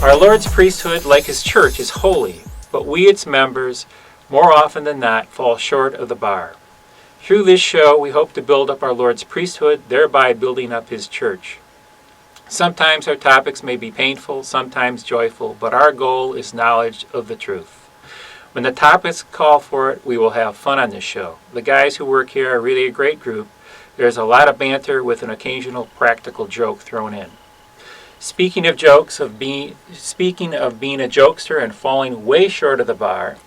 Our Lord's priesthood, like His church, is holy, but we, its members, more often than not, fall short of the bar. Through this show, we hope to build up our Lord's priesthood, thereby building up His church. Sometimes our topics may be painful, sometimes joyful, but our goal is knowledge of the truth. When the topics call for it, we will have fun on this show. The guys who work here are really a great group. There's a lot of banter with an occasional practical joke thrown in. Speaking of being a jokester and falling way short of the bar,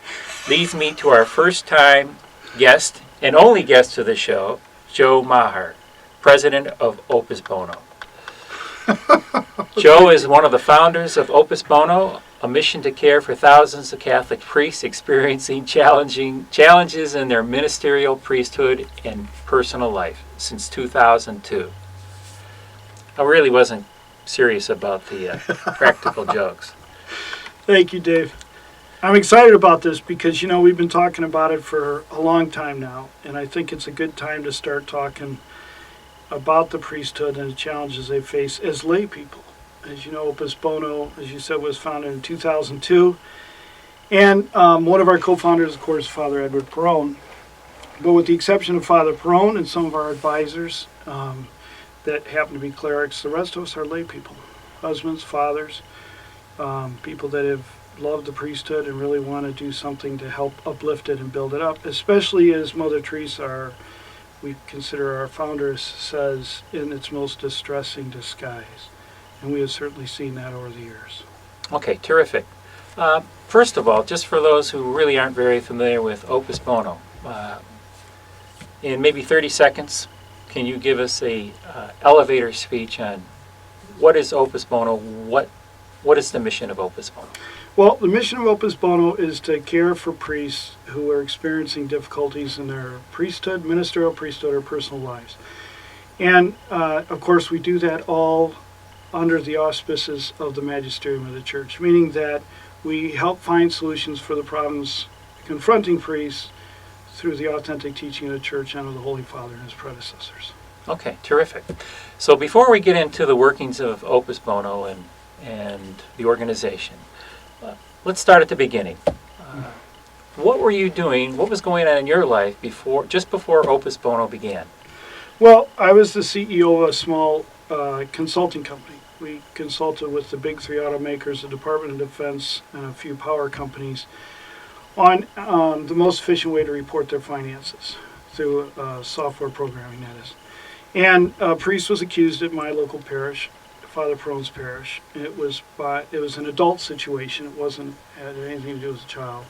leads me to our first time guest and only guest to the show, Joe Maher, president of Opus Bono. Joe is one of the founders of Opus Bono, a mission to care for thousands of Catholic priests experiencing challenges in their ministerial priesthood and personal life since 2002. I really wasn't serious about the practical jokes. Thank you, Dave. I'm excited about this because, we've been talking about it for a long time now, and I think it's a good time to start talking about the priesthood and the challenges they face as lay people. As you know, Opus Bono, as you said, was founded in 2002, and one of our co-founders, of course, Father Edward Perone. But with the exception of Father Perone and some of our advisors, that happen to be clerics, the rest of us are lay people, husbands, fathers, people that have loved the priesthood and really want to do something to help uplift it and build it up, especially as Mother Teresa, we consider our founder, says, in its most distressing disguise. And we have certainly seen that over the years. Okay, terrific. First of all, just for those who really aren't very familiar with Opus Bono, in maybe 30 seconds, can you give us a elevator speech on what is Opus Bono? What is the mission of Opus Bono? Well, the mission of Opus Bono is to care for priests who are experiencing difficulties in their priesthood, ministerial priesthood, or personal lives. And, of course, we do that all under the auspices of the magisterium of the church, meaning that we help find solutions for the problems confronting priests through the authentic teaching of the church and of the Holy Father and his predecessors. Okay, terrific. So before we get into the workings of Opus Bono and the organization, let's start at the beginning. What were you doing? What was going on in your life just before Opus Bono began? Well, I was the CEO of a small consulting company. We consulted with the big three automakers, the Department of Defense, and a few power companies on the most efficient way to report their finances through software programming, that is. And a priest was accused at my local parish, Father Perone's parish. It was an adult situation. It had anything to do with a child.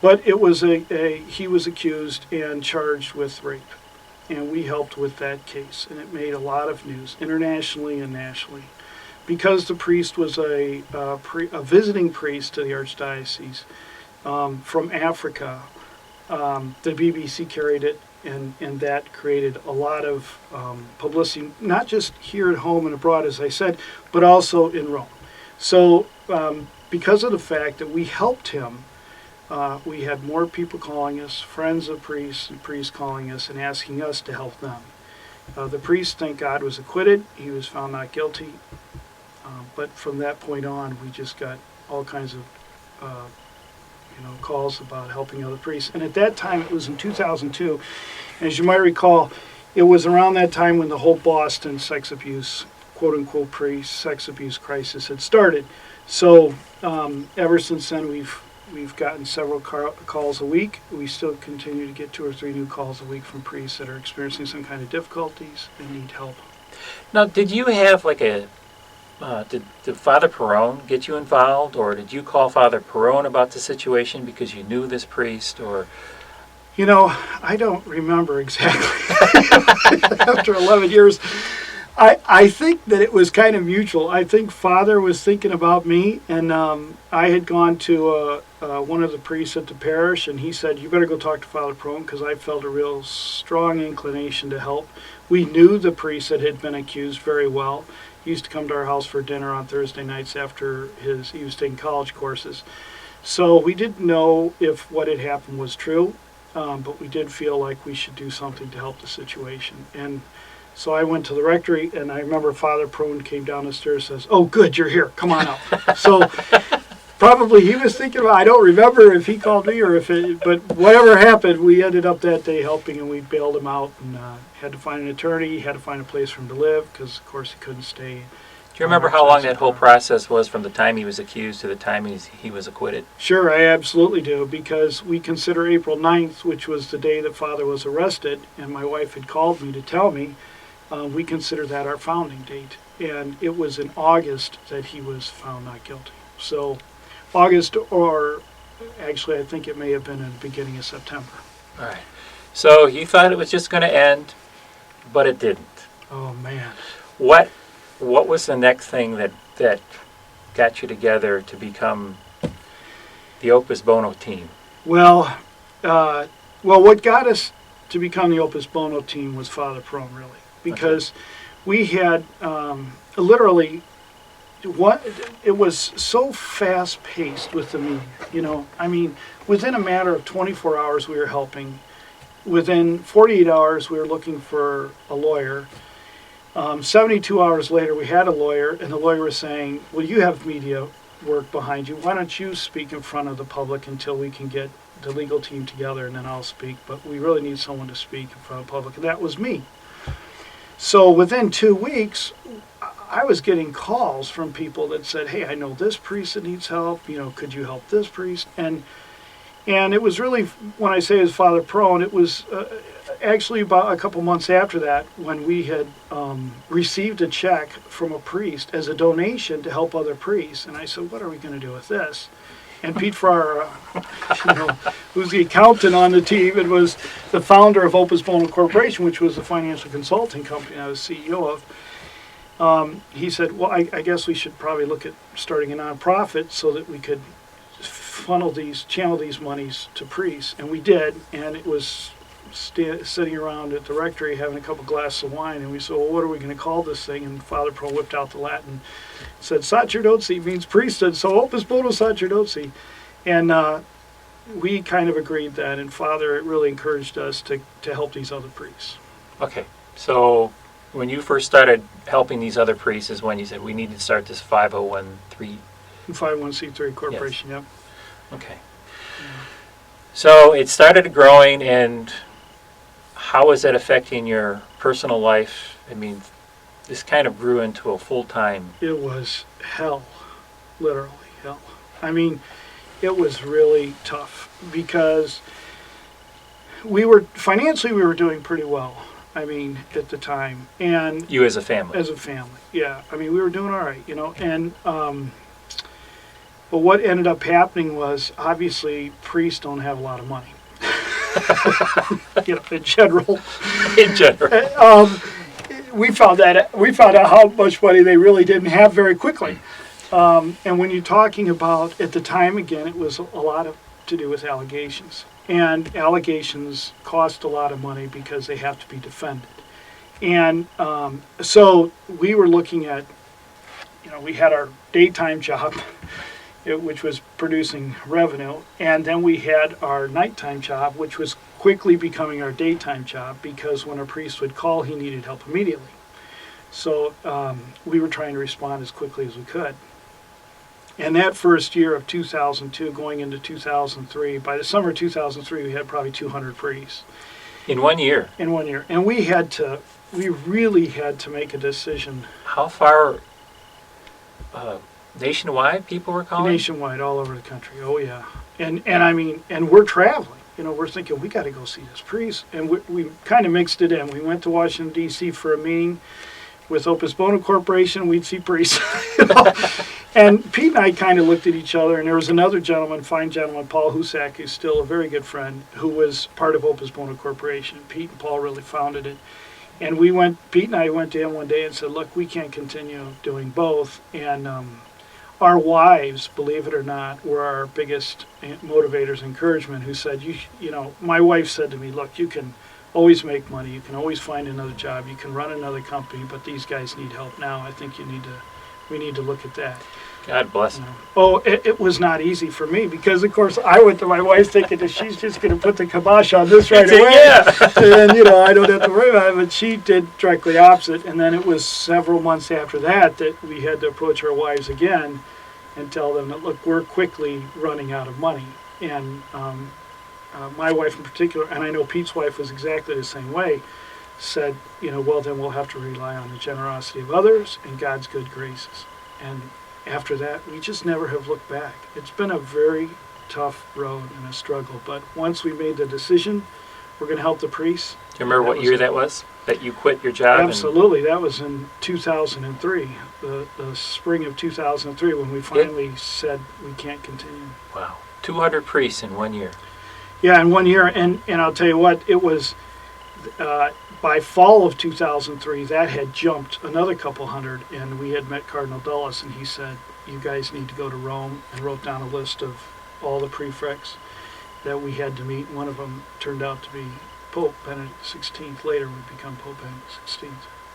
But it was he was accused and charged with rape. And we helped with that case. And it made a lot of news, internationally and nationally. Because the priest was a visiting priest to the Archdiocese from Africa, the BBC carried it, and that created a lot of publicity, not just here at home and abroad, as I said, but also in Rome. So because of the fact that we helped him, we had more people calling us, friends of priests and priests calling us and asking us to help them. The priest, thank God, was acquitted. He was found not guilty. But from that point on, we just got all kinds of calls about helping other priests. And at that time, it was in 2002. As you might recall, it was around that time when the whole Boston sex abuse, quote-unquote, sex abuse crisis had started. So ever since then, we've gotten several calls a week. We still continue to get 2 or 3 new calls a week from priests that are experiencing some kind of difficulties and need help. Now, did you have did Father Perone get you involved, or did you call Father Perone about the situation because you knew this priest, or? I don't remember exactly. After 11 years, I think that it was kind of mutual. I think Father was thinking about me, and I had gone to one of the priests at the parish, and he said, "You better go talk to Father Perone," because I felt a real strong inclination to help. We knew the priest that had been accused very well. He used to come to our house for dinner on Thursday nights after he was taking college courses. So we didn't know if what had happened was true, but we did feel like we should do something to help the situation. And so I went to the rectory, and I remember Father Prone came down the stairs and says, "Oh, good, you're here. Come on up." So probably he was thinking about, I don't remember if he called me or but whatever happened, we ended up that day helping, and we bailed him out and had to find an attorney, had to find a place for him to live, because of course he couldn't stay. Do you remember how long that whole process was from the time he was accused to the time he was acquitted? Sure, I absolutely do, because we consider April 9th, which was the day that Father was arrested, and my wife had called me to tell me, we consider that our founding date. And it was in August that he was found not guilty. So August, or actually I think it may have been in the beginning of September. All right. So you thought it was just going to end, but it didn't. Oh, man. What was the next thing that got you together to become the Opus Bono team? Well, what got us to become the Opus Bono team was Father Prone, really, because we had literally it was so fast-paced with the meeting. I mean, within a matter of 24 hours we were helping. Within 48 hours we were looking for a lawyer. 72 hours later, we had a lawyer, and the lawyer was saying, well, you have media work behind you. Why don't you speak in front of the public until we can get the legal team together, and then I'll speak. But we really need someone to speak in front of the public, and that was me. So within 2 weeks, I was getting calls from people that said, hey, I know this priest that needs help. Could you help this priest? And it was really, when I say it was Father Prone, it was actually about a couple months after that when we had received a check from a priest as a donation to help other priests. And I said, what are we going to do with this? And Pete Farrar, who's the accountant on the team and was the founder of Opus Bono Corporation, which was the financial consulting company I was CEO of, he said, well, I guess we should probably look at starting a nonprofit so that we could channel these monies to priests. And we did, and it was sitting around at the rectory having a couple glasses of wine, and we said, well, what are we going to call this thing? And Father Pro whipped out the Latin, said sacerdote means priesthood, so Opus Bono sacerdote. And we kind of agreed that, and Father really encouraged us to help these other priests. Okay, so when you first started helping these other priests is when you said we need to start this 501c3 corporation. Yes. Yep. Okay. So it started growing, and how is that affecting your personal life? I mean, this kind of grew into a full-time... It was hell, literally hell. I mean, it was really tough because financially we were doing pretty well, I mean, at the time. And you as a family? As a family, yeah. I mean, we were doing all right, and... but what ended up happening was, obviously, priests don't have a lot of money. In general. In general. We found out how much money they really didn't have very quickly. And when you're talking about, at the time, again, it was a lot to do with allegations. And allegations cost a lot of money because they have to be defended. And so we were looking at, we had our daytime job, which was producing revenue, and then we had our nighttime job, which was quickly becoming our daytime job, because when a priest would call, he needed help immediately. So we were trying to respond as quickly as we could. And that first year of 2002, going into 2003, by the summer of 2003, we had probably 200 priests. In 1 year? In 1 year. And we really had to make a decision. How far... nationwide, people were calling? Nationwide, all over the country. Oh yeah, and I mean, and we're traveling. We're thinking we got to go see this priest, and we kind of mixed it in. We went to Washington D.C. for a meeting with Opus Bono Corporation. We'd see priests, and Pete and I kind of looked at each other. And there was another fine gentleman, Paul Husak, who's still a very good friend, who was part of Opus Bono Corporation. Pete and Paul really founded it. And Pete and I went to him one day and said, look, we can't continue doing both. And our wives, believe it or not, were our biggest motivators, encouragement, who said, my wife said to me, look, you can always make money. You can always find another job. You can run another company, but these guys need help now. I think we need to look at that. God bless him. Oh, it was not easy for me because, of course, I went to my wife thinking that she's just going to put the kibosh on this right away. Yeah. And, I don't have to worry about it. But she did directly opposite. And then it was several months after that we had to approach our wives again and tell them that, look, we're quickly running out of money. And my wife in particular, and I know Pete's wife was exactly the same way, said, well, then we'll have to rely on the generosity of others and God's good graces. And after that, we just never have looked back. It's been a very tough road and a struggle, but once we made the decision, we're going to help the priests. Do you remember what year that was? That you quit your job? Absolutely. That was in 2003, the spring of 2003, when we finally said we can't continue. Wow. 200 priests in 1 year. Yeah, in 1 year. And I'll tell you what, it was... by fall of 2003, that had jumped another couple hundred, and we had met Cardinal Dulles, and he said, you guys need to go to Rome, and wrote down a list of all the prefects that we had to meet. One of them turned out to be Pope Benedict XVI, later would become Pope Benedict XVI,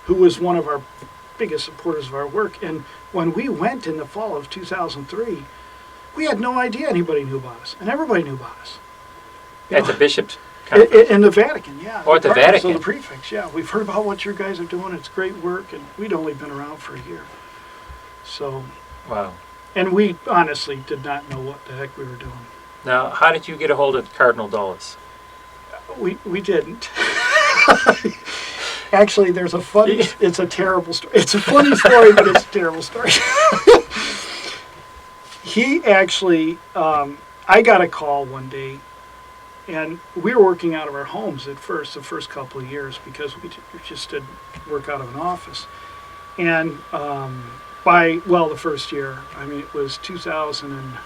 who was one of our biggest supporters of our work. And when we went in the fall of 2003, we had no idea anybody knew about us, and everybody knew about us. At the bishop's in the Vatican, yeah. Or at the Vatican. So the prefects, yeah. We've heard about what your guys are doing. It's great work, and we'd only been around for a year. So. Wow. And we honestly did not know what the heck we were doing. Now, how did you get a hold of Cardinal Dulles? We didn't. Actually, there's a funny. It's a terrible story. It's a funny story, but it's a terrible story. He actually, I got a call one day. And we were working out of our homes at first, the first couple of years, because we just did work out of an office. And the first year, it was 2000 and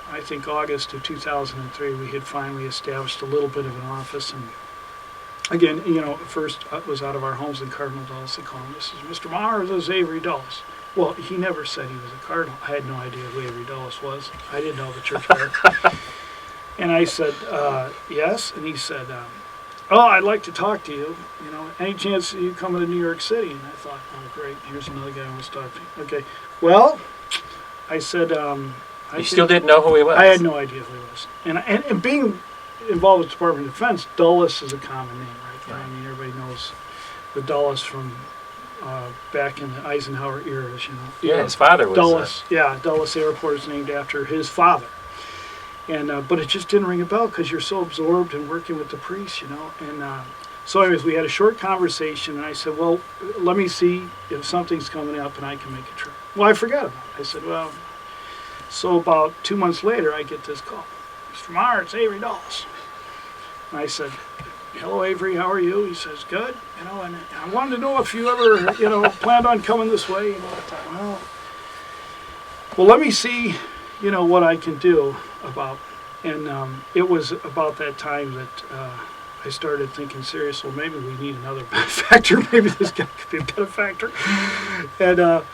I think August of 2003, we had finally established a little bit of an office. And again, at first it was out of our homes, and Cardinal Dulles, they called him, this is Mr. Maher, this is Avery Dulles. Well, he never said he was a cardinal. I had no idea who Avery Dulles was. I didn't know the church father. And I said, yes. And he said, I'd like to talk to you. Any chance you coming to New York City? And I thought, oh, great. Here's another guy who wants to talk to you. Okay. Well, I said, you still didn't know who he was? I had no idea who he was. And being involved with the Department of Defense, Dulles is a common name, right? Yeah. Everybody knows the Dulles from back in the Eisenhower eras, Yeah, his father was. Dulles. Dulles Airport is named after his father. And but it just didn't ring a bell because you're so absorbed in working with the priests, And so anyways, we had a short conversation, and I said, well, let me see if something's coming up and I can make a trip. Well, I forgot about it. I said, well, so about 2 months later, I get this call. Mr. Maher, it's Avery Dulles. And I said, hello, Avery, how are you? He says, good. And I wanted to know if you ever, planned on coming this way. I thought, well, let me see, what I can do about. And it was about that time that I started thinking seriously, well, maybe we need another benefactor. Maybe this guy could be a benefactor. And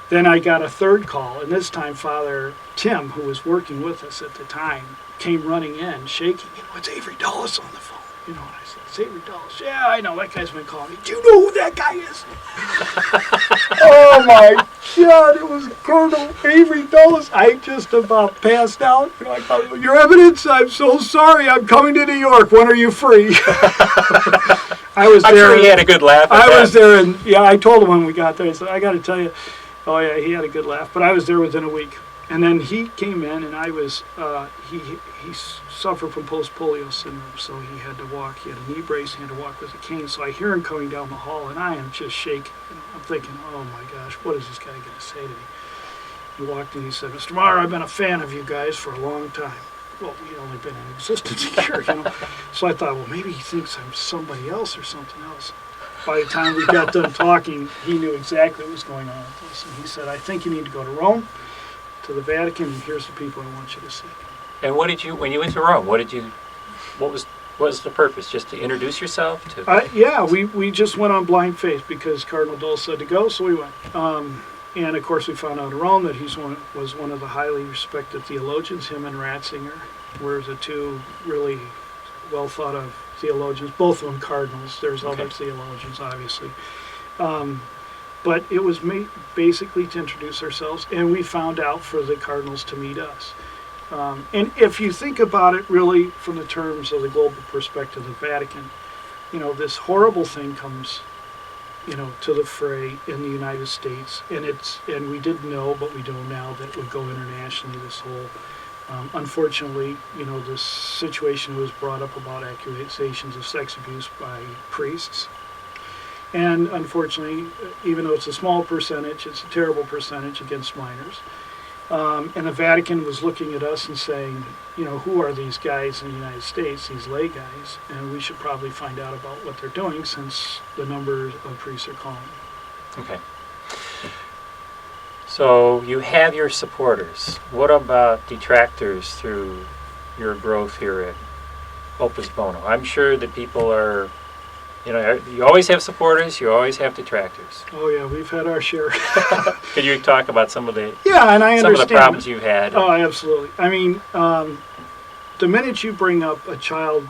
then I got a third call, and this time Father Tim, who was working with us at the time, came running in, shaking. It's Avery Dulles on the phone. And I said, it's Avery Dulles. Yeah, I know, that guy's been calling me. Do you know who that guy is? Oh my God, it was Colonel Avery Dulles. I just about passed out. I thought, Your Eminence, I'm so sorry. I'm coming to New York. When are you free? I'm sure he had a good laugh. I was there, and I told him when we got there. I said, I got to tell you, oh yeah, he had a good laugh. But I was there within a week. And then he came in, and I was, he suffered from post-polio syndrome, so he had to walk. He had a knee brace, he had to walk with a cane. So I hear him coming down the hall, and I am just shaking. I'm thinking, oh my gosh, what is this guy going to say to me? He walked in, he said, Mr. Maher, I've been a fan of you guys for a long time. Well, we'd only been in existence a year, So I thought, well, maybe he thinks I'm somebody else or something else. By the time we got done talking, he knew exactly what was going on with this. And he said, I think you need to go to Rome, to the Vatican, and here's the people I want you to see. And when you went to Rome, what was the purpose? Just to introduce yourself? We just went on blind faith because Cardinal Dulles said to go, so we went. And of course we found out in Rome that he was one of the highly respected theologians. Him and Ratzinger were the two really well thought of theologians, both of them cardinals. There's Okay. other theologians, obviously. But it was basically to introduce ourselves, and we found out for the cardinals to meet us. And if you think about it really from the terms of the global perspective of the Vatican, this horrible thing comes, to the fray in the United States, and we didn't know, but we know now that it would go internationally, this whole, unfortunately, this situation was brought up about accusations of sex abuse by priests. And unfortunately, even though it's a small percentage, it's a terrible percentage against minors. And the Vatican was looking at us and saying, who are these guys in the United States, these lay guys, and we should probably find out about what they're doing since the number of priests are calling. Okay. So you have your supporters. What about detractors through your growth here at Opus Bono? I'm sure that people are, you always have supporters, you always have detractors. Oh yeah, we've had our share. Could you talk about some of the And I understand some of the problems you've had? Oh, absolutely. I mean, the minute you bring up a child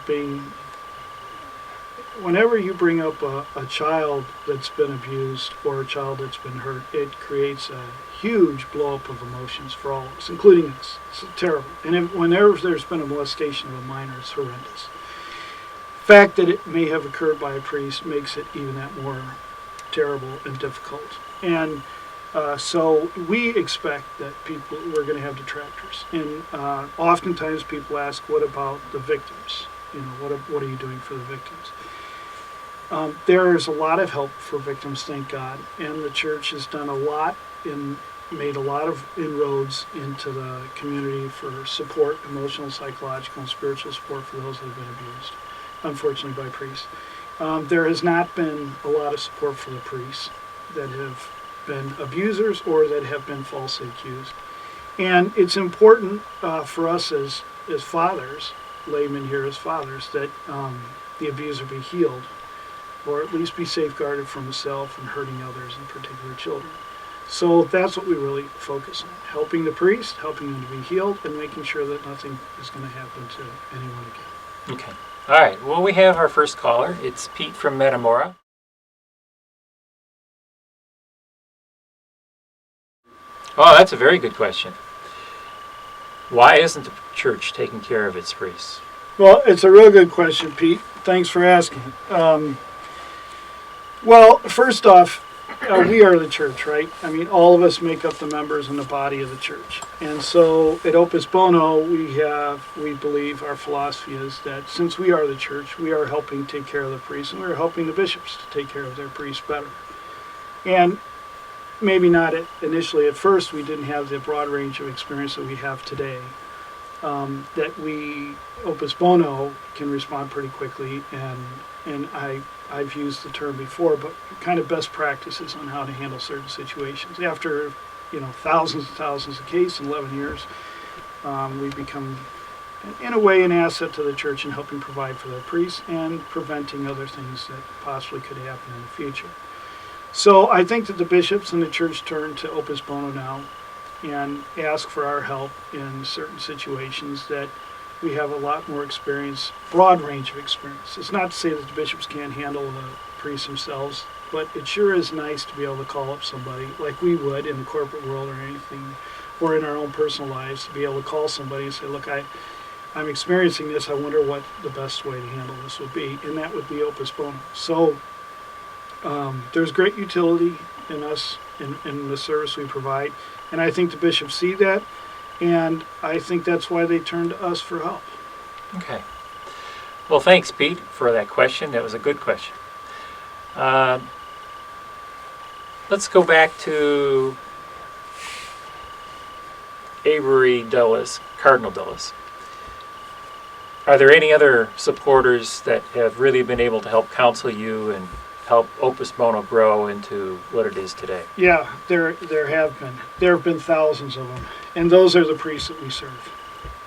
whenever you bring up a child that's been abused or a child that's been hurt, it creates a huge blow up of emotions for all of us, including us. It's terrible. And whenever there's been a molestation of a minor, it's horrendous. The fact that it may have occurred by a priest makes it even that more terrible and difficult. And so we expect that we're going to have detractors. And oftentimes people ask, what about the victims? What are you doing for the victims? There is a lot of help for victims, thank God. And the church has done a lot and made a lot of inroads into the community for support, emotional, psychological, and spiritual support for those that have been abused, unfortunately by priests. There has not been a lot of support for the priests that have been abusers or that have been falsely accused. And it's important for us as fathers, laymen here as fathers, that the abuser be healed, or at least be safeguarded from himself and hurting others, in particular children. So that's what we really focus on, helping the priest, helping them to be healed, and making sure that nothing is going to happen to anyone again. Okay. All right. Well, we have our first caller. It's Pete from Metamora. Oh, that's a very good question. Why isn't the church taking care of its priests? Well, it's a real good question, Pete. Thanks for asking. Well, first off, we are the church, right? I mean, all of us make up the members in the body of the church. And so at Opus Bono, we believe, our philosophy is that since we are the church, we are helping take care of the priests, and we're helping the bishops to take care of their priests better. And maybe not initially at first, we didn't have the broad range of experience that we have today. That we, Opus Bono, can respond pretty quickly, and I've used the term before, but kind of best practices on how to handle certain situations. After, thousands and thousands of cases in 11 years, we've become, in a way, an asset to the church in helping provide for the priests and preventing other things that possibly could happen in the future. So I think that the bishops and the church turn to Opus Bono now and ask for our help in certain situations that we have a lot more experience, broad range of experience. It's not to say that the bishops can't handle the priests themselves, but it sure is nice to be able to call up somebody like we would in the corporate world or anything, or in our own personal lives, to be able to call somebody and say, look, I'm experiencing this, I wonder what the best way to handle this would be, and that would be Opus Bono. So there's great utility in us, in the service we provide, and I think the bishops see that, and I think that's why they turn to us for help. Okay. Well, thanks, Pete, for that question. That was a good question. Let's go back to Avery Dulles, Cardinal Dulles. Are there any other supporters that have really been able to help counsel you and help Opus Bono grow into what it is today? Yeah, there have been. There have been thousands of them. And those are the priests that we serve,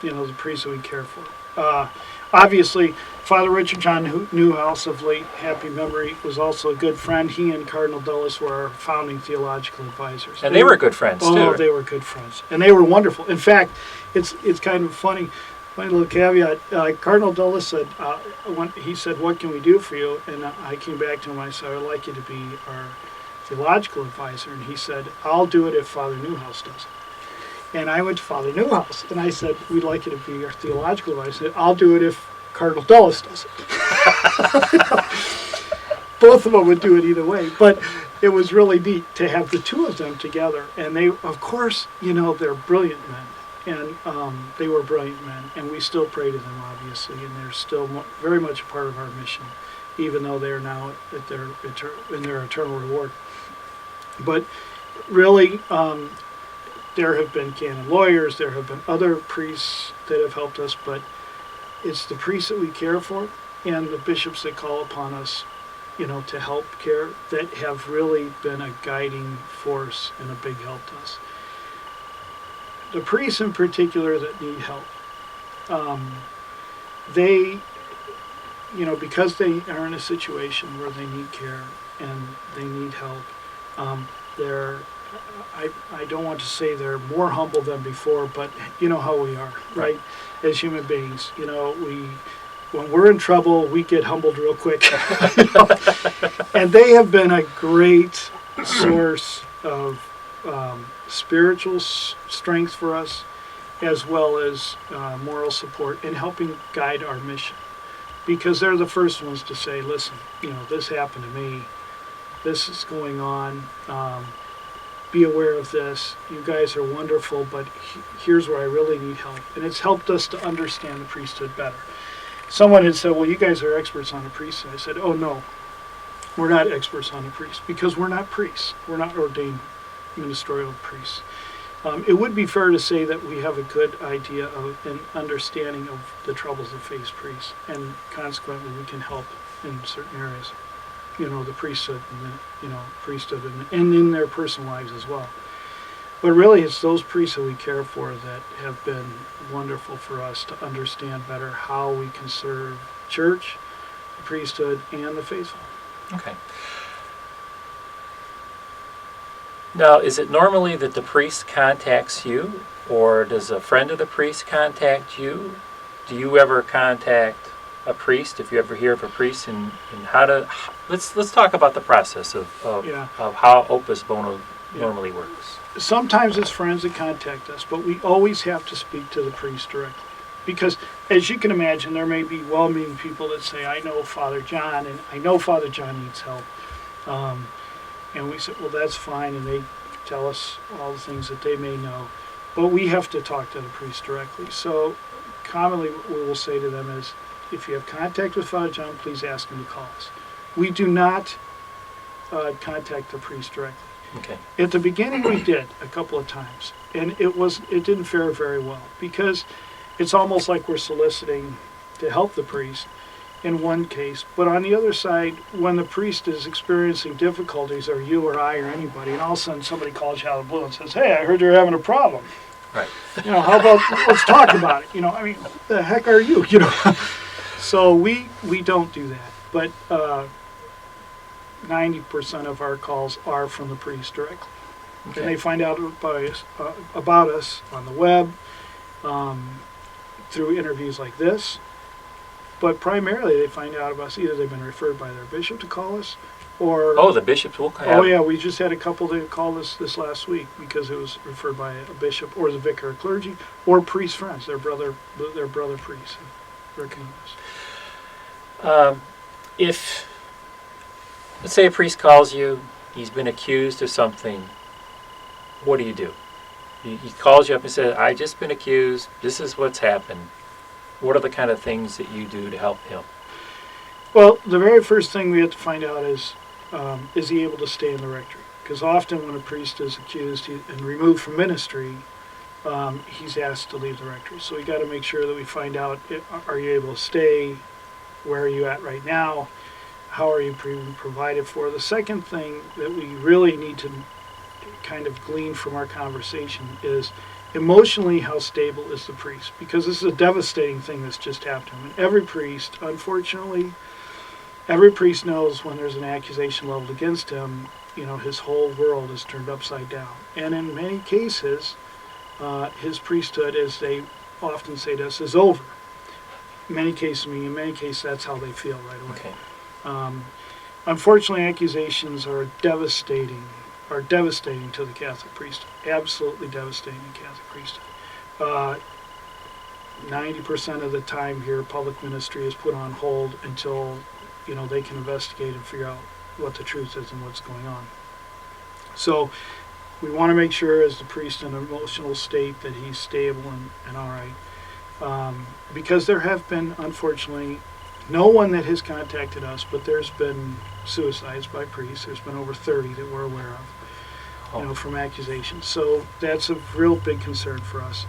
the priests that we care for. Obviously, Father Richard John Newhouse of late happy memory was also a good friend. He and Cardinal Dulles were our founding theological advisors. And they were good friends, too. Oh, they were good friends. And they were wonderful. In fact, it's kind of funny. My little caveat, Cardinal Dulles said, he said, what can we do for you? And I came back to him, I said, I'd like you to be our theological advisor. And he said, I'll do it if Father Newhouse does it. And I went to Father Newhouse, and I said, we'd like you to be our theological advisor. He said, I'll do it if Cardinal Dulles does it. Both of them would do it either way. But it was really neat to have the two of them together. And they, of course, they're brilliant men. And they were brilliant men, and we still pray to them, obviously, and they're still very much a part of our mission, even though they are now at in their eternal reward. But really, there have been canon lawyers, there have been other priests that have helped us, but it's the priests that we care for and the bishops that call upon us, to help care, that have really been a guiding force and a big help to us. The priests in particular that need help, they, because they are in a situation where they need care and they need help, I don't want to say they're more humble than before, but you know how we are, right? As human beings, when we're in trouble, we get humbled real quick. And they have been a great source of spiritual strength for us, as well as moral support in helping guide our mission. Because they're the first ones to say, listen, this happened to me, this is going on, be aware of this, you guys are wonderful, but here's where I really need help. And it's helped us to understand the priesthood better. Someone had said, well, you guys are experts on the priest. And I said, oh no, we're not experts on the priest, because we're not priests. We're not ordained ministerial priests. It would be fair to say that we have a good idea of an understanding of the troubles that face priests, and consequently we can help in certain areas. The priesthood and in their personal lives as well. But really it's those priests that we care for that have been wonderful for us to understand better how we can serve church, the priesthood, and the faithful. Okay. Now, is it normally that the priest contacts you, or does a friend of the priest contact you? Do you ever contact a priest if you ever hear of a priest, and how to? Let's talk about the process of how Opus Bono normally works. Sometimes it's friends that contact us, but we always have to speak to the priest directly. Because, as you can imagine, there may be well-meaning people that say, I know Father John, and I know Father John needs help. And we say, well, that's fine, and they tell us all the things that they may know. But we have to talk to the priest directly. So commonly what we will say to them is, if you have contact with Father John, please ask him to call us. We do not contact the priest directly. Okay. At the beginning we did a couple of times, and it didn't fare very well, because it's almost like we're soliciting to help the priest in one case, but on the other side, when the priest is experiencing difficulties, or you or I or anybody, and all of a sudden somebody calls you out of the blue and says, hey, I heard you're having a problem. Right. How about, let's talk about it. What the heck are you? So we don't do that, but 90% of our calls are from the priest directly. Okay. And they find out about us on the web, through interviews like this, but primarily they find out about us, either they've been referred by their bishop to call us, or... Oh, the bishops will call. Oh yeah, we just had a couple that called us this last week because it was referred by a bishop or the vicar of clergy, or priest friends, their brother priests. If, let's say a priest calls you, he's been accused of something, what do you do? He calls you up and says, I just been accused, this is what's happened. What are the kind of things that you do to help him? Well, the very first thing we have to find out is he able to stay in the rectory? Because often when a priest is accused and removed from ministry, he's asked to leave the rectory. So we got to make sure that we find out, are you able to stay? Where are you at right now? How are you provided for? The second thing that we really need to kind of glean from our conversation is emotionally, how stable is the priest? Because this is a devastating thing that's just happened to him. And every priest, unfortunately, knows when there's an accusation leveled against him, his whole world is turned upside down. And in many cases, his priesthood, as they often say to us is over. In many cases, that's how they feel right away. Okay. Unfortunately, accusations are devastating to the Catholic priesthood. Absolutely devastating to the Catholic priesthood. 90% of the time here, public ministry is put on hold until they can investigate and figure out what the truth is and what's going on. So we want to make sure, as the priest in an emotional state, that he's stable and all right. Because there have been, unfortunately, no one that has contacted us, but there's been suicides by priests. There's been over 30 that we're aware of, from accusations. So that's a real big concern for us.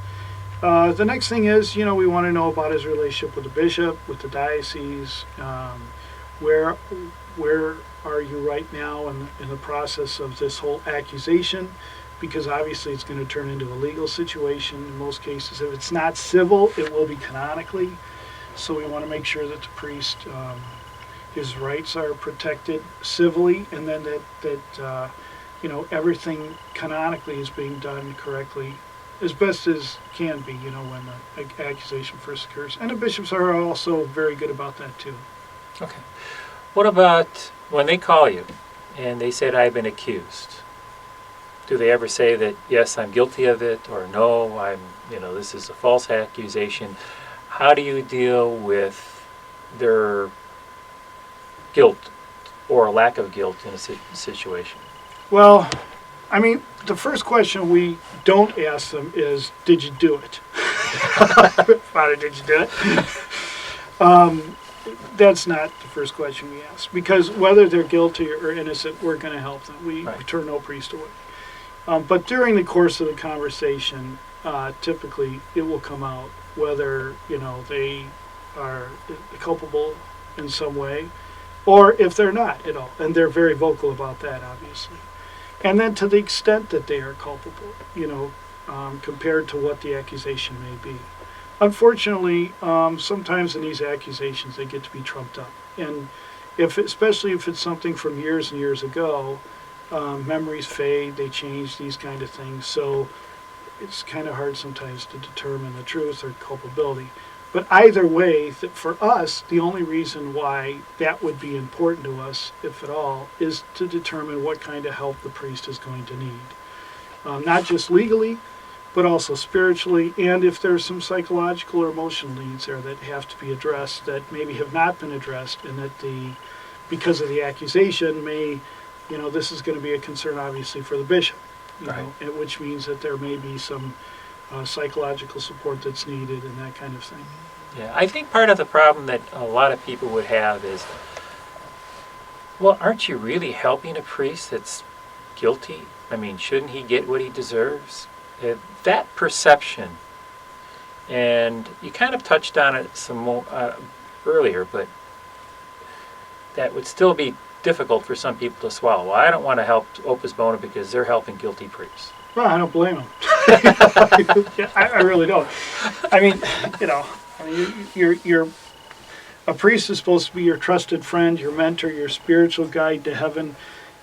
The next thing is, we want to know about his relationship with the bishop, with the diocese. Where are you right now in the process of this whole accusation? Because obviously it's going to turn into a legal situation in most cases. If it's not civil, it will be canonically. So we want to make sure that the priest, his rights are protected civilly, and then that everything canonically is being done correctly, as best as can be, when the accusation first occurs. And the bishops are also very good about that too. Okay. What about when they call you and they said, I've been accused? Do they ever say that, yes, I'm guilty of it, or no, this is a false accusation? How do you deal with their guilt or lack of guilt in a situation? Well, the first question we don't ask them is, did you do it? Father, did you do it? That's not the first question we ask, because whether they're guilty or innocent, we're going to help them. We turn no priest away. But during the course of the conversation, typically it will come out whether they are culpable in some way, or if they're not at all, and they're very vocal about that, obviously. And then to the extent that they are culpable, compared to what the accusation may be. Unfortunately, sometimes in these accusations they get to be trumped up, and especially if it's something from years and years ago, memories fade, they change, these kind of things. So it's kind of hard sometimes to determine the truth or culpability. But either way, for us, the only reason why that would be important to us, if at all, is to determine what kind of help the priest is going to need. Not just legally, but also spiritually, and if there's some psychological or emotional needs there that have to be addressed that maybe have not been addressed, and that because of the accusation this is going to be a concern obviously for the bishop, which means that there may be some psychological support that's needed and that kind of thing. Yeah, I think part of the problem that a lot of people would have is, well, aren't you really helping a priest that's guilty? Shouldn't he get what he deserves? That perception, and you kind of touched on it some more earlier, but that would still be difficult for some people to swallow. Well, I don't want to help Opus Bono because they're helping guilty priests. Well, I don't blame them. I really don't. You're a priest is supposed to be your trusted friend, your mentor, your spiritual guide to heaven,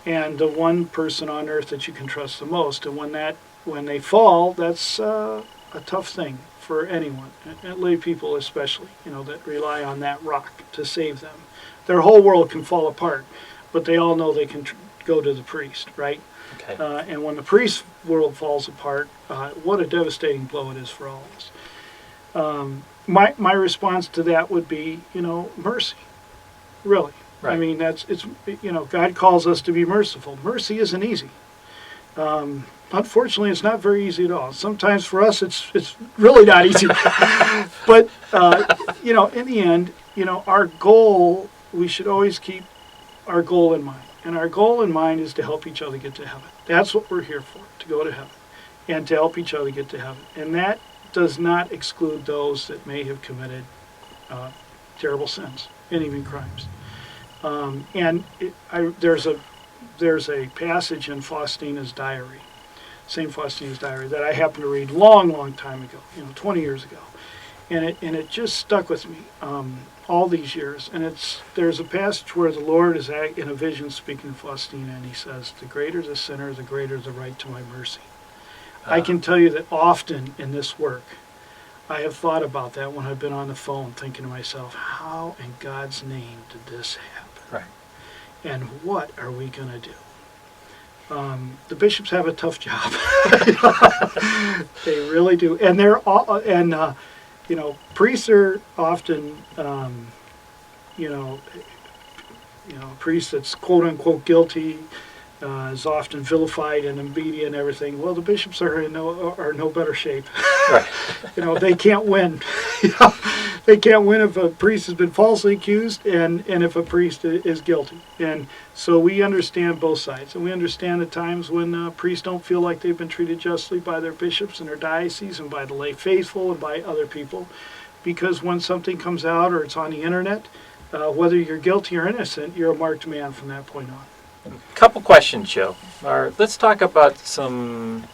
and the one person on earth that you can trust the most. And when they fall, that's a tough thing for anyone, and lay people especially, that rely on that rock to save them. Their whole world can fall apart, but they all know they can go to the priest, right? Okay. And when the priest's world falls apart, what a devastating blow it is for all of us. My response to that would be, mercy. Really. Right. God calls us to be merciful. Mercy isn't easy. Unfortunately, it's not very easy at all. Sometimes for us, it's really not easy. But in the end, our goal, we should always keep our goal in mind. And our goal in mind is to help each other get to heaven. That's what we're here for, to go to heaven, and to help each other get to heaven. And that does not exclude those that may have committed terrible sins and even crimes. There's a passage in Faustina's diary, St. Faustina's diary, that I happened to read long time ago, 20 years ago. And it just stuck with me all these years. And there's a passage where the Lord is in a vision speaking to Faustina, and he says, the greater the sinner, the greater the right to my mercy. I can tell you that often in this work, I have thought about that when I've been on the phone, thinking to myself, how in God's name did this happen? Right. And what are we going to do? The bishops have a tough job. They really do, and they're all, and priests are often, a priest that's quote unquote guilty is often vilified in the media and everything. Well, the bishops are in no better shape. Right. They can't win. They can't win if a priest has been falsely accused and if a priest is guilty. And so we understand both sides. And we understand the times when priests don't feel like they've been treated justly by their bishops and their diocese and by the lay faithful and by other people. Because when something comes out or it's on the internet, whether you're guilty or innocent, you're a marked man from that point on. Couple questions, Joe. Let's talk about some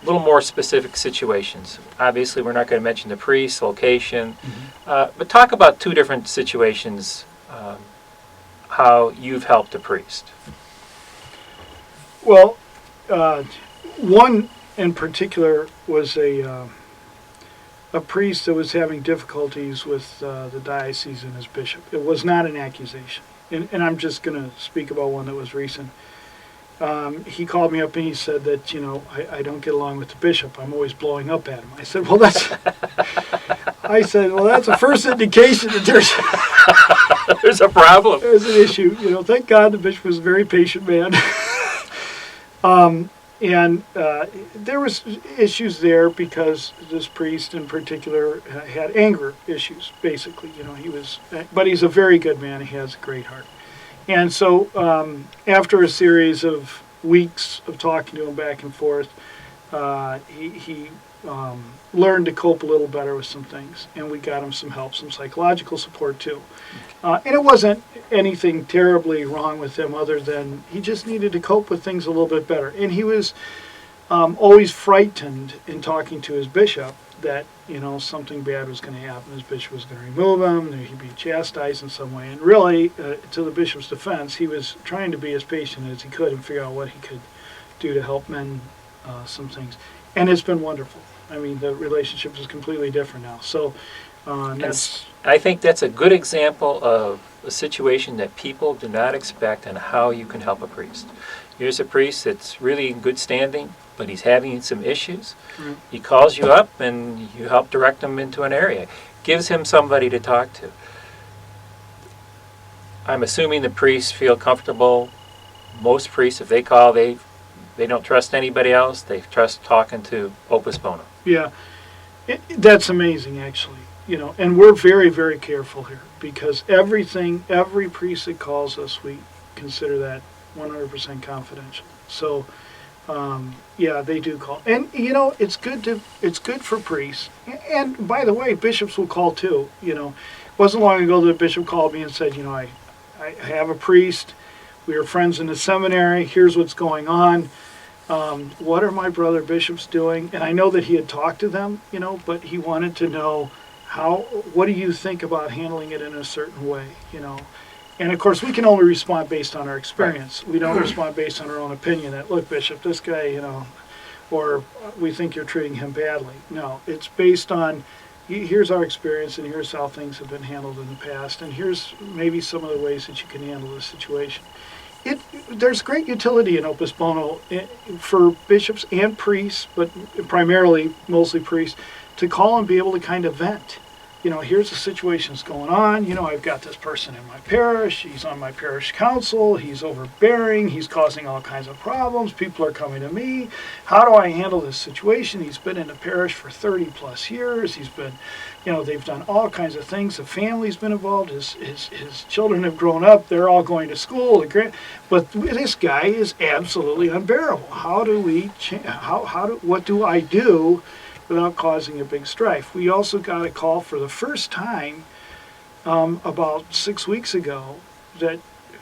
little more specific situations. Obviously, we're not going to mention the priest, location, but talk about two different situations, how you've helped a priest. Well, one in particular was a priest that was having difficulties with the diocese and his bishop. It was not an accusation. And I'm just going to speak about one that was recent. He called me up and he said that, I don't get along with the bishop. I'm always blowing up at him. I said, well, that's a first indication that there's a problem. There's an issue. Thank God the bishop was a very patient man. And there was issues there because this priest in particular had anger issues, basically. But he's a very good man. He has a great heart. And so after a series of weeks of talking to him back and forth, he learned to cope a little better with some things. And we got him some help, some psychological support too. And it wasn't anything terribly wrong with him other than he just needed to cope with things a little bit better. And he was always frightened in talking to his bishop that, something bad was going to happen. His bishop was going to remove him, that he'd be chastised in some way. And really, to the bishop's defense, he was trying to be as patient as he could and figure out what he could do to help mend some things. And it's been wonderful. I mean, the relationship is completely different now. So I think that's a good example of a situation that people do not expect and how you can help a priest. Here's a priest that's really in good standing, but he's having some issues. Mm-hmm. He calls you up and you help direct him into an area. Gives him somebody to talk to. I'm assuming the priests feel comfortable. Most priests, if they call, they don't trust anybody else. They trust talking to Opus Bono. Yeah, that's amazing, actually. And we're very, very careful here because every priest that calls us, we consider that 100% confidential. So, they do call, and it's good for priests. And by the way, bishops will call too. It wasn't long ago that a bishop called me and said, I have a priest. We are friends in the seminary. Here's what's going on. What are my brother bishops doing? And I know that he had talked to them, but he wanted to know what do you think about handling it in a certain way, And of course, we can only respond based on our experience. We don't respond based on our own opinion that, look, Bishop, this guy, or we think you're treating him badly. No, it's based on, here's our experience and here's how things have been handled in the past, and here's maybe some of the ways that you can handle this situation. There's great utility in Opus Bono for bishops and priests, but mostly priests, to call and be able to kind of vent. Here's the situation that's going on. I've got this person in my parish. He's on my parish council. He's overbearing. He's causing all kinds of problems. People are coming to me. How do I handle this situation? He's been in the parish for 30 plus years. He's been, they've done all kinds of things. The family's been involved. His children have grown up. They're all going to school. But this guy is absolutely unbearable. What do I do without causing a big strife? We also got a call for the first time about 6 weeks ago that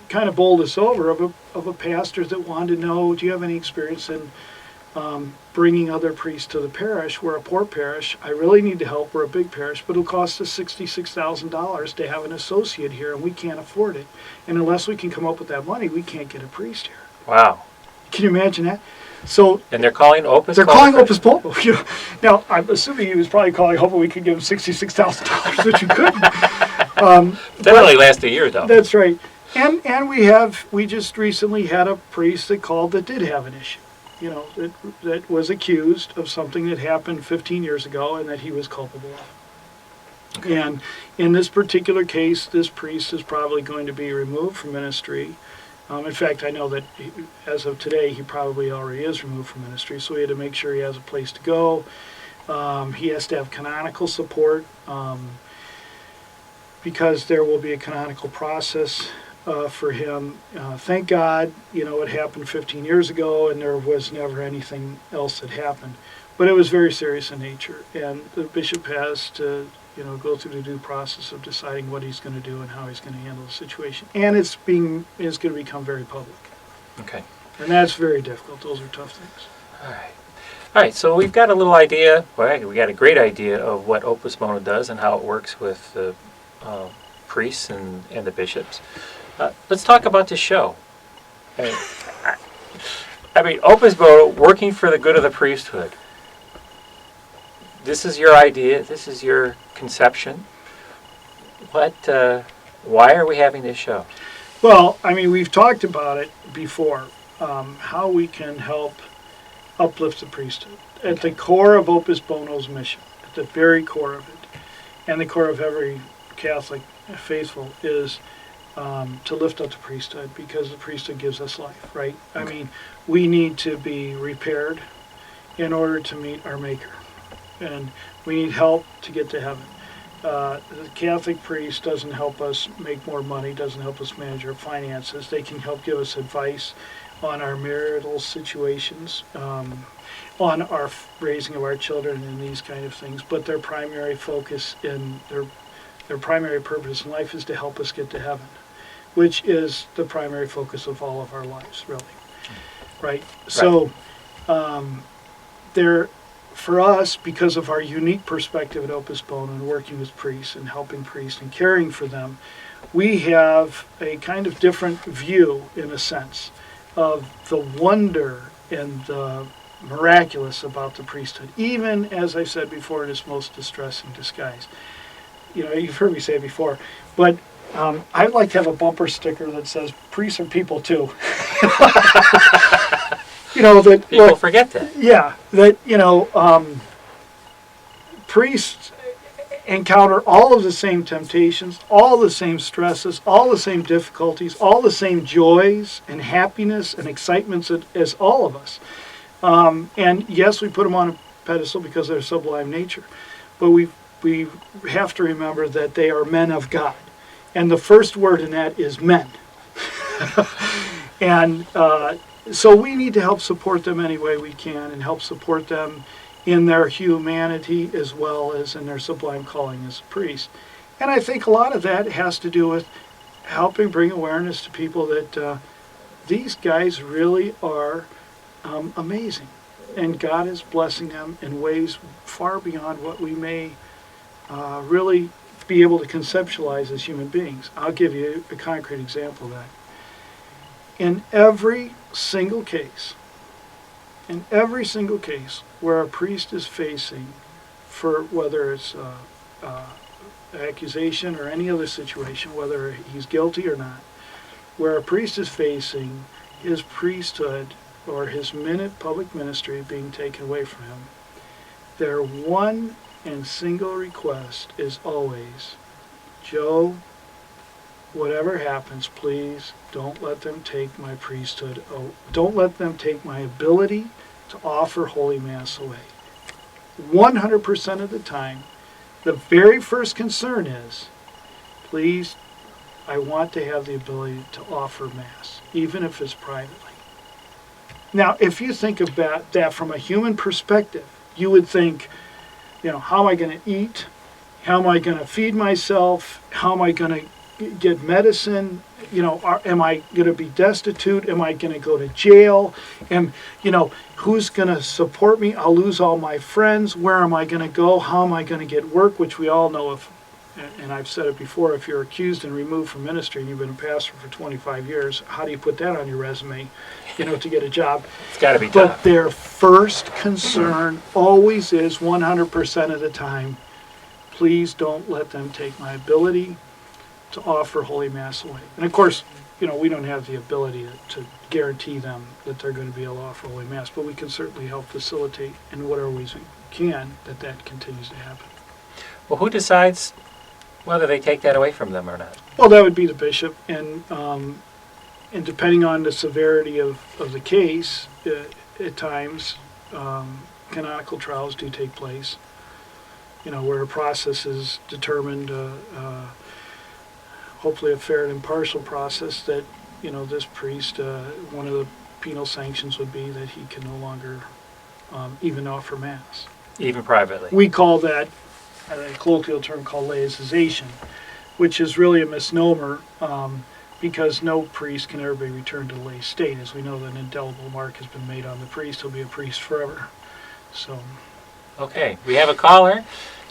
kind of bowled us over of a pastor that wanted to know, do you have any experience in bringing other priests to the parish? We're a poor parish. I really need to help. We're a big parish, but it'll cost us $66,000 to have an associate here, and we can't afford it. And unless we can come up with that money, we can't get a priest here. Wow. Can you imagine that? So And they're calling Opus they're Bono calling for- Opus Bono. Now, I'm assuming he was probably calling, hoping we could give him $66,000, which we couldn't. That only lasts a year, though. That's right. And we just recently had a priest that called that did have an issue. That was accused of something that happened 15 years ago and that he was culpable of. Okay. And in this particular case, this priest is probably going to be removed from ministry. In fact, I know that as of today, he probably already is removed from ministry, so we had to make sure he has a place to go. He has to have canonical support because there will be a canonical process for him. Thank God, it happened 15 years ago and there was never anything else that happened. But it was very serious in nature, and the bishop has to go through the due process of deciding what he's going to do and how he's going to handle the situation. And it's going to become very public. Okay. And that's very difficult. Those are tough things. All right, so we've got a little idea, well, we got a great idea of what Opus Bono does and how it works with the priests and the bishops. Let's talk about the show. I mean, Opus Bono, working for the good of the priesthood. This is your idea. This is your conception. Why are we having this show? Well, I mean, we've talked about it before, how we can help uplift the priesthood. At the core of Opus Bono's mission, at the very core of it, and the core of every Catholic faithful is to lift up the priesthood, because the priesthood gives us life, right? I mean, we need to be repaired in order to meet our Maker. And we need help to get to heaven. The Catholic priest doesn't help us make more money, doesn't help us manage our finances. They can help give us advice on our marital situations, on our raising of our children and these kind of things. But their primary focus in their primary purpose in life is to help us get to heaven, which is the primary focus of all of our lives, really. Right? So for us, because of our unique perspective at Opus Bono and working with priests and helping priests and caring for them, we have a kind of different view, in a sense, of the wonder and the miraculous about the priesthood, even, as I said before, in its most distressing disguise. You've heard me say it before, but I'd like to have a bumper sticker that says, "Priests are people too." That People forget that. Yeah, that priests encounter all of the same temptations, all the same stresses, all the same difficulties, all the same joys and happiness and excitements as all of us. And yes, we put them on a pedestal because of their sublime nature, but we have to remember that they are men of God, and the first word in that is men. And so we need to help support them any way we can, and help support them in their humanity as well as in their sublime calling as a priest. And I think a lot of that has to do with helping bring awareness to people that these guys really are amazing, and God is blessing them in ways far beyond what we may really be able to conceptualize as human beings. I'll give you a concrete example of that. In every single case where a priest is facing, for whether it's accusation or any other situation, whether he's guilty or not, where a priest is facing his priesthood or his public ministry being taken away from him, their one and single request is always, "Joe, whatever happens, please don't let them take my priesthood. Don't let them take my ability to offer Holy Mass away." 100% of the time, the very first concern is, please, I want to have the ability to offer Mass, even if it's privately. Now, if you think about that from a human perspective, you would think, how am I going to eat? How am I going to feed myself? How am I going to get medicine? Am I going to be destitute? Am I going to go to jail? Who's going to support me? I'll lose all my friends. Where am I going to go? How am I going to get work? Which we all know, if and I've said it before, if you're accused and removed from ministry and you've been a pastor for 25 years, how do you put that on your resume, to get a job? It's got to be But tough. their first concern always is 100% of the time, please don't let them take my ability to offer Holy Mass away. And of course, we don't have the ability to guarantee them that they're going to be able to offer Holy Mass, but we can certainly help facilitate in whatever ways we can that continues to happen. Well, who decides whether they take that away from them or not? Well, that would be the bishop, and depending on the severity of the case, at times, canonical trials do take place, where a process is determined, hopefully a fair and impartial process, that, this priest, one of the penal sanctions would be that he can no longer even offer Mass. Even privately? We call that a colloquial term called laicization, which is really a misnomer, because no priest can ever be returned to the lay state. As we know, that an indelible mark has been made on the priest. He'll be a priest forever. So. Okay, we have a caller.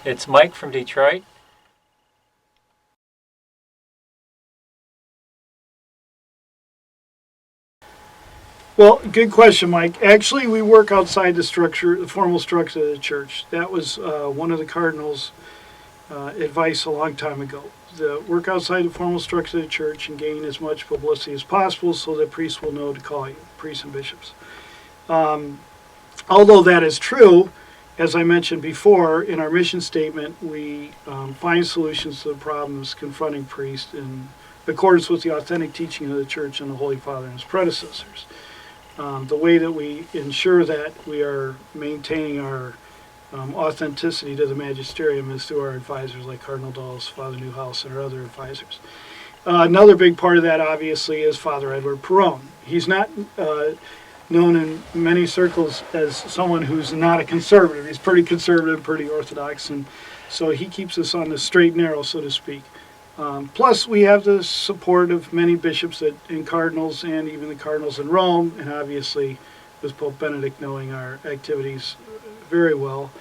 It's Mike from Detroit. Well, good question, Mike. Actually, we work outside the formal structure of the church. That was one of the cardinals' advice a long time ago. Work outside the formal structure of the church and gain as much publicity as possible so that priests will know to call you, priests and bishops. Although that is true, as I mentioned before, in our mission statement, we find solutions to the problems confronting priests in accordance with the authentic teaching of the church and the Holy Father and his predecessors. The way that we ensure that we are maintaining our authenticity to the magisterium is through our advisors like Cardinal Dulles, Father Newhouse, and our other advisors. Another big part of that, obviously, is Father Edward Perrone. He's not known in many circles as someone who's not a conservative. He's pretty conservative, pretty orthodox, and so he keeps us on the straight and narrow, so to speak. Plus, we have the support of many bishops and cardinals, and even the cardinals in Rome, and obviously with Pope Benedict knowing our activities very well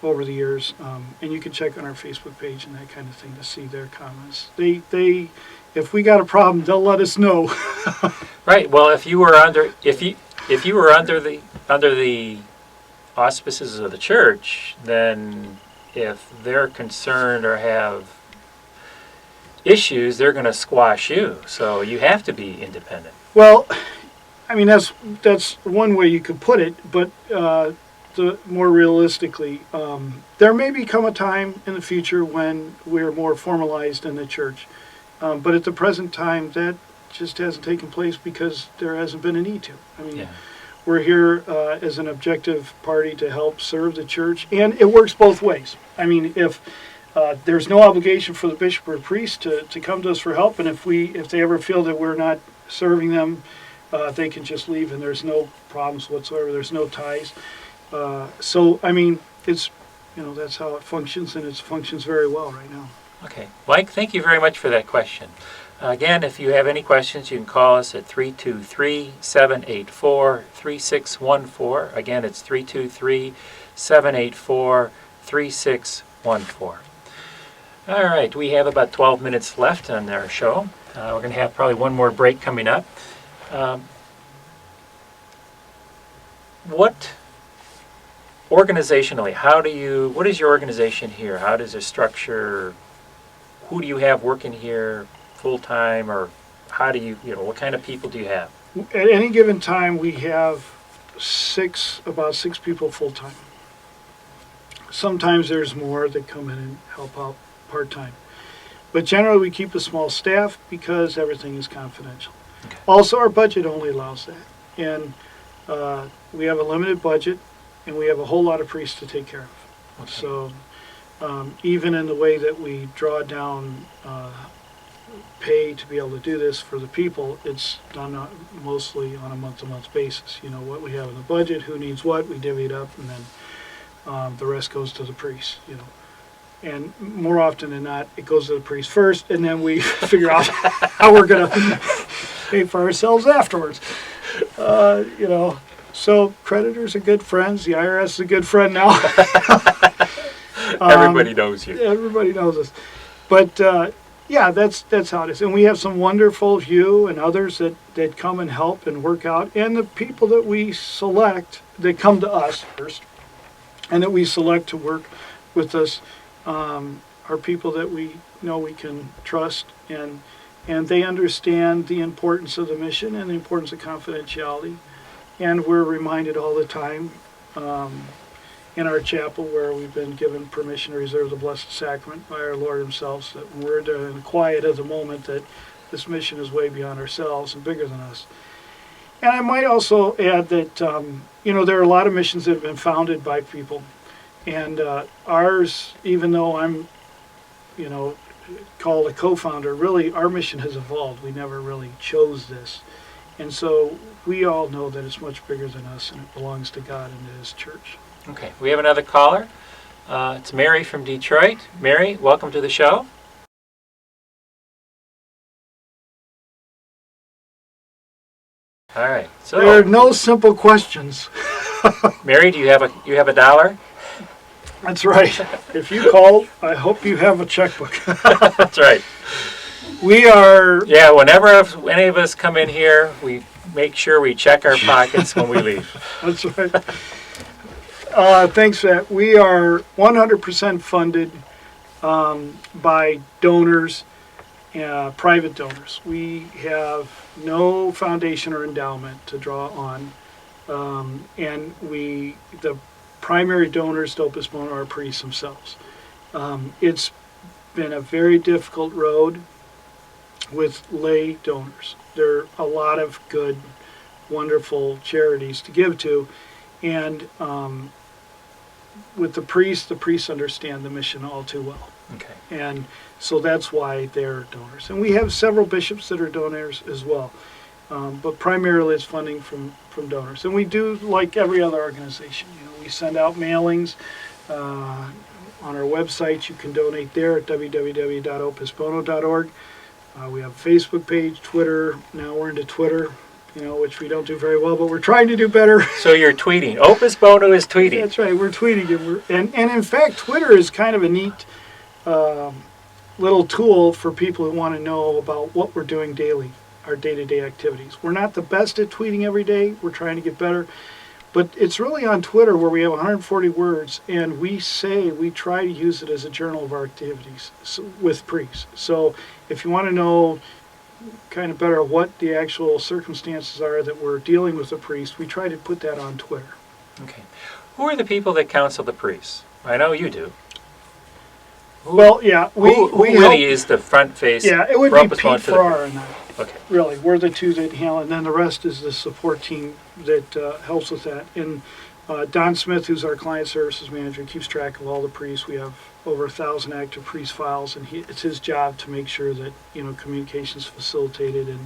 over the years. And you can check on our Facebook page and that kind of thing to see their comments. They if we got a problem, they'll let us know. Right. Well, if you were under the auspices of the church, then if they're concerned or have issues, they're going to squash you. So you have to be independent. Well, I mean, that's one way you could put it, but more realistically, there may become a time in the future when we're more formalized in the church. But at the present time, that just hasn't taken place because there hasn't been a need to. I mean, we're here as an objective party to help serve the church, and it works both ways. I mean, if there's no obligation for the bishop or priest to come to us for help, and if they ever feel that we're not serving them, they can just leave, and there's no problems whatsoever. There's no ties. So I mean, it's that's how it functions, and it functions very well right now. Okay, Mike, thank you very much for that question. Again, if you have any questions, you can call us at 323-784-3614. Again, it's 323-784-3614. All right, we have about 12 minutes left on our show. We're going to have probably one more break coming up. What organizationally, what is your organization here? How does it structure? Who do you have working here full-time, or how do you what kind of people do you have? At any given time, we have about six people full-time. Sometimes there's more that come in and help out part-time. But generally, we keep a small staff because everything is confidential. Okay. Also, our budget only allows that. And we have a limited budget, and we have a whole lot of priests to take care of. Okay. So even in the way that we draw down pay to be able to do this for the people, it's done mostly on a month-to-month basis. What we have in the budget, who needs what, we divvy it up, and then the rest goes to the priests, And more often than not, it goes to the priest first, and then we figure out how we're going to pay for ourselves afterwards. So creditors are good friends. The IRS is a good friend now. Everybody knows you. Everybody knows us. But yeah, that's how it is. And we have some wonderful you and others that come and help and work out. And the people that we select, that come to us first, and that we select to work with us, are people that we know we can trust, and they understand the importance of the mission and the importance of confidentiality. And we're reminded all the time in our chapel, where we've been given permission to reserve the Blessed Sacrament by our Lord himself, that when we're in the quiet of the moment, that this mission is way beyond ourselves and bigger than us. And I might also add that, there are a lot of missions that have been founded by people. And ours, even though I'm, called a co-founder, really our mission has evolved. We never really chose this. And so we all know that it's much bigger than us, and it belongs to God and to his church. Okay, we have another caller. It's Mary from Detroit. Mary, welcome to the show. All right. So there are no simple questions. Mary, do you have a dollar? That's right. If you call, I hope you have a checkbook. That's right. We are... Yeah, whenever any of us come in here, we make sure we check our pockets when we leave. That's right. Thanks for that. We are 100% funded by donors, private donors. We have no foundation or endowment to draw on. And the primary donors to Opus Bono are priests themselves. It's been a very difficult road with lay donors. There are a lot of good, wonderful charities to give to, and with the priests understand the mission all too well. Okay. And so that's why they're donors. And we have several bishops that are donors as well. But primarily it's funding from donors. And we do like every other organization. We send out mailings on our website. You can donate there at www.opusbono.org. We have a Facebook page, Twitter. Now we're into Twitter, which we don't do very well, but we're trying to do better. So you're tweeting. Opus Bono is tweeting. That's right. We're tweeting it. And in fact, Twitter is kind of a neat little tool for people who want to know about what we're doing daily, our day-to-day activities. We're not the best at tweeting every day. We're trying to get better. But it's really on Twitter where we have 140 words, and we try to use it as a journal of our activities with priests. So if you want to know kind of better what the actual circumstances are that we're dealing with a priest, we try to put that on Twitter. Okay. Who are the people that counsel the priests? I know you do. Who really is the front face? Yeah, it would be Pete Farrar and I. Okay. Really, we're the two that handle it, and then the rest is the support team that helps with that. And Don Smith, who's our client services manager, keeps track of all the priests. We have over 1,000 active priest files, and it's his job to make sure that communication's facilitated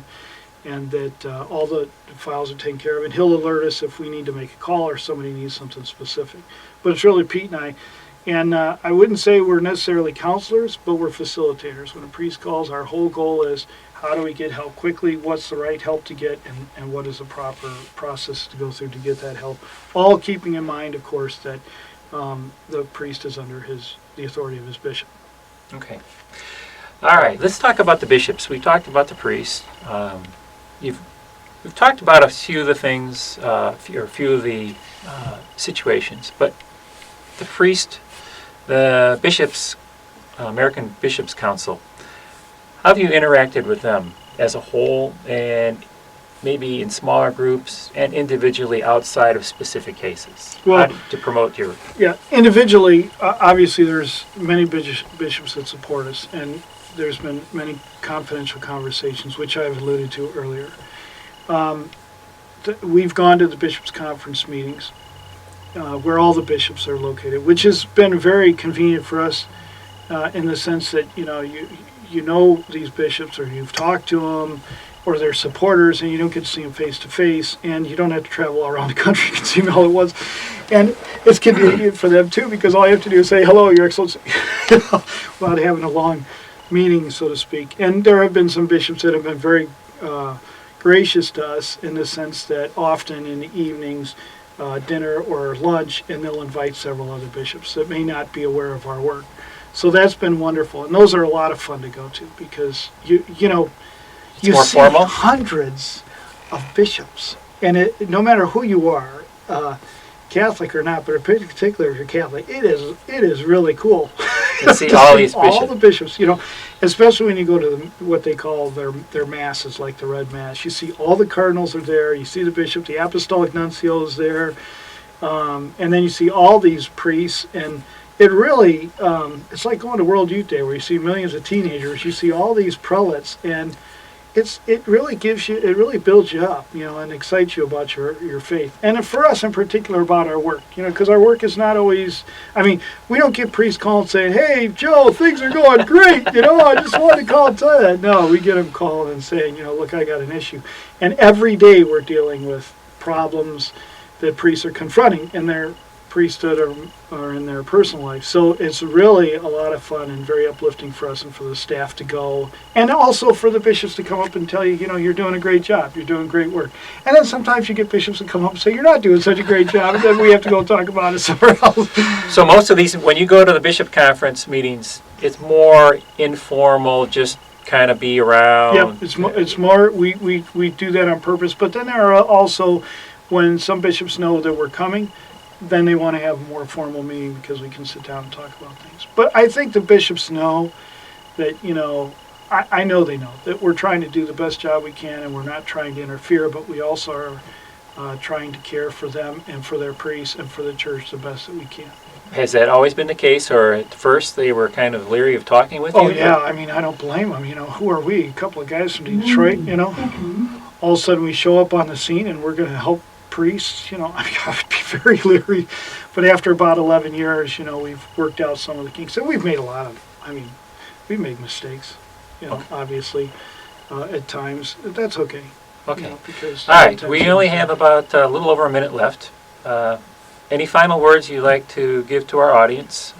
and that all the files are taken care of. And he'll alert us if we need to make a call or somebody needs something specific. But it's really Pete and I. And I wouldn't say we're necessarily counselors, but we're facilitators. When a priest calls, our whole goal is, how do we get help quickly? What's the right help to get? And what is the proper process to go through to get that help? All keeping in mind, of course, that the priest is under the authority of his bishop. Okay. All right. Let's talk about the bishops. We talked about the priests. We've talked about a few of the things, or a few of the situations, but the priest, the bishops, American Bishops Council. How have you interacted with them as a whole, and maybe in smaller groups and individually outside of specific cases? Well, to promote your... Yeah, individually, obviously there's many bishops that support us, and there's been many confidential conversations, which I've alluded to earlier. We've gone to the bishops' conference meetings, where all the bishops are located, which has been very convenient for us in the sense that, you know these bishops, or you've talked to them, or they're supporters, and you don't get to see them face to face, and you don't have to travel all around the country. You can see them all at once. And it's convenient for them too, because all you have to do is say, "Hello, Your Excellency," without having a long meeting, so to speak. And there have been some bishops that have been very gracious to us in the sense that often in the evenings, dinner or lunch, and they'll invite several other bishops that may not be aware of our work. So that's been wonderful, and those are a lot of fun to go to because you more see formal? hundreds of bishops, and no matter who you are, Catholic or not, but in particular if you're Catholic, it is really cool. To see all these bishops. All the bishops, especially when you go to what they call their masses, like the Red Mass. You see all the cardinals are there. You see the bishop, the apostolic nuncio is there, and then you see all these priests, and it really it's like going to World Youth Day where you see millions of teenagers. You see all these prelates, and it really builds you up, and excites you about your faith. And for us in particular about our work, because our work is not always, we don't get priests calling saying, "Hey, Joe, things are going great, I just wanted to call and tell you that." No, we get them calling and saying, "Look, I got an issue." And every day we're dealing with problems that priests are confronting in their priesthood or in their personal life. So it's really a lot of fun and very uplifting for us and for the staff to go, and also for the bishops to come up and tell you, you're doing a great job, you're doing great work. And then sometimes you get bishops that come up and say, "You're not doing such a great job," and then we have to go talk about it somewhere else. So most of these, when you go to the bishop conference meetings, it's more informal, just kind of be around. Yep, it's more, we do that on purpose, but then there are also, when some bishops know that we're coming, then they want to have a more formal meeting because we can sit down and talk about things. But I think the bishops know that, I know they know that we're trying to do the best job we can, and we're not trying to interfere, but we also are trying to care for them and for their priests and for the church the best that we can. Has that always been the case, or at first they were kind of leery of talking with Oh, you? yeah, I don't blame them. Who are we? A couple of guys from Detroit, All of a sudden we show up on the scene and we're going to help priests, I would be very leery. But after about 11 years, we've worked out some of the kinks. And we've made we've made mistakes, obviously, at times. That's okay. Okay. Because all right, we only have about a little over a minute left. Any final words you'd like to give to our audience,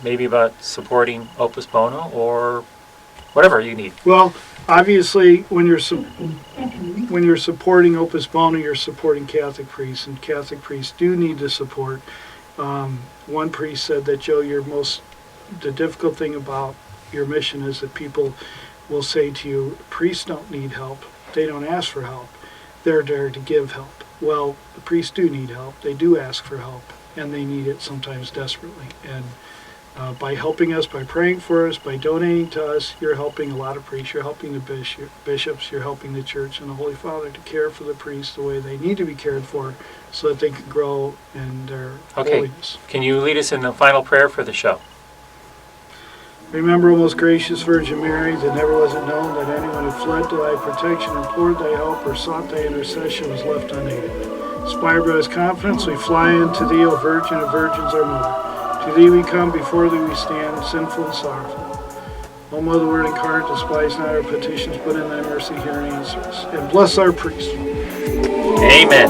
maybe about supporting Opus Bono or whatever you need? Well, obviously, when you're supporting Opus Bono, you're supporting Catholic priests, and Catholic priests do need the support. One priest said that, "Joe, the difficult thing about your mission is that people will say to you, priests don't need help. They don't ask for help. They're there to give help." Well, the priests do need help. They do ask for help, and they need it sometimes desperately. And by helping us, by praying for us, by donating to us, you're helping a lot of priests. You're helping the bishops. You're helping the church and the Holy Father to care for the priests the way they need to be cared for so that they can grow in their holiness. Can you lead us in the final prayer for the show? Remember, O most gracious Virgin Mary, that never was it known that anyone who fled to thy protection, implored thy help, or sought thy intercession was left unaided. Inspired by this confidence, we fly unto thee, O Virgin of Virgins, our Mother. To thee we come, before thee we stand, sinful and sorrowful. O Mother, Word incarnate, despise not our petitions, but in thy mercy hear and answer us. And bless our priests. Amen.